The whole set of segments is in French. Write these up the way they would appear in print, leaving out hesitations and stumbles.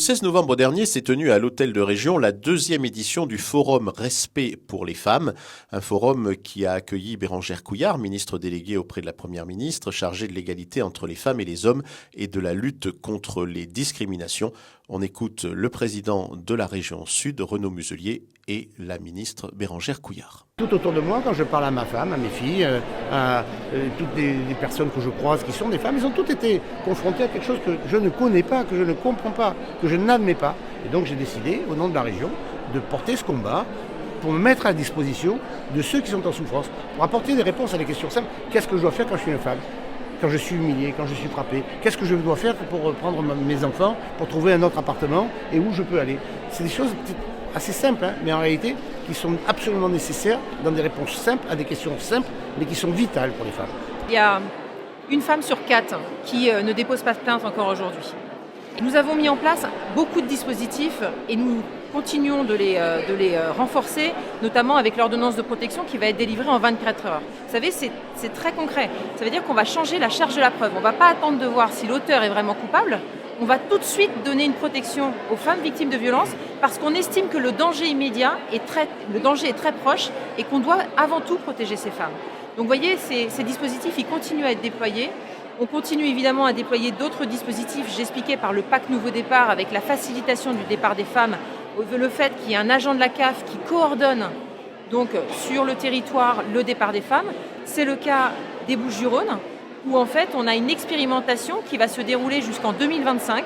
Le 16 novembre dernier s'est tenue à l'Hôtel de Région la deuxième édition du Forum Respect pour les femmes, un forum qui a accueilli Bérengère Couillard, ministre déléguée auprès de la Première ministre, chargée de l'égalité entre les femmes et les hommes et de la lutte contre les discriminations. On écoute le président de la région Sud, Renaud Muselier, et la ministre Bérengère Couillard. Tout autour de moi, quand je parle à ma femme, à mes filles, à toutes les personnes que je croise qui sont des femmes, elles ont toutes été confrontées à quelque chose que je ne connais pas, que je ne comprends pas, que je n'admets pas. Et donc j'ai décidé, au nom de la région, de porter ce combat pour me mettre à disposition de ceux qui sont en souffrance, pour apporter des réponses à des questions simples. Qu'est-ce que je dois faire quand je suis une femme ? Quand je suis humilié, quand je suis frappé, qu'est-ce que je dois faire pour prendre mes enfants, pour trouver un autre appartement et où je peux aller ? C'est des choses assez simples, mais en réalité qui sont absolument nécessaires dans des réponses simples à des questions simples, mais qui sont vitales pour les femmes. Il y a une femme sur 4 qui ne dépose pas de plainte encore aujourd'hui. Nous avons mis en place beaucoup de dispositifs et nous continuons de les renforcer, notamment avec l'ordonnance de protection qui va être délivrée en 24 heures. Vous savez, c'est très concret. Ça veut dire qu'on va changer la charge de la preuve. On ne va pas attendre de voir si l'auteur est vraiment coupable. On va tout de suite donner une protection aux femmes victimes de violences parce qu'on estime que le danger immédiat est très proche et qu'on doit avant tout protéger ces femmes. Donc vous voyez, ces dispositifs, ils continuent à être déployés. On continue évidemment à déployer d'autres dispositifs. J'expliquais par le PAC Nouveau Départ avec la facilitation du départ des femmes, le fait qu'il y ait un agent de la CAF qui coordonne donc sur le territoire le départ des femmes. C'est le cas des Bouches-du-Rhône où en fait on a une expérimentation qui va se dérouler jusqu'en 2025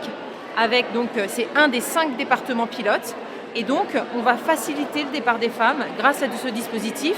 avec donc c'est un des 5 départements pilotes et donc on va faciliter le départ des femmes grâce à ce dispositif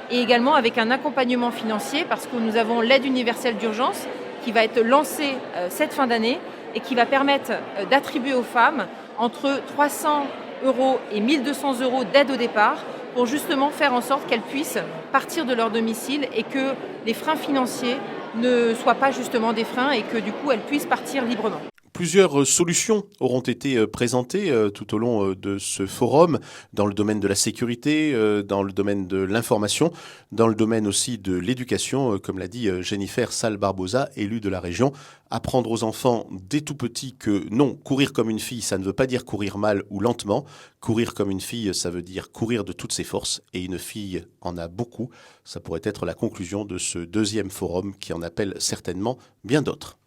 et également avec un accompagnement financier parce que nous avons l'aide universelle d'urgence qui va être lancée cette fin d'année et qui va permettre d'attribuer aux femmes entre 300 € et 1 200 € d'aide au départ pour justement faire en sorte qu'elles puissent partir de leur domicile et que les freins financiers ne soient pas justement des freins et que du coup elles puissent partir librement. Plusieurs solutions auront été présentées tout au long de ce forum, dans le domaine de la sécurité, dans le domaine de l'information, dans le domaine aussi de l'éducation, comme l'a dit Jennifer Sall-Barbosa, élue de la région. Apprendre aux enfants dès tout petits que non, courir comme une fille, ça ne veut pas dire courir mal ou lentement. Courir comme une fille, ça veut dire courir de toutes ses forces. Et une fille en a beaucoup. Ça pourrait être la conclusion de ce deuxième forum qui en appelle certainement bien d'autres.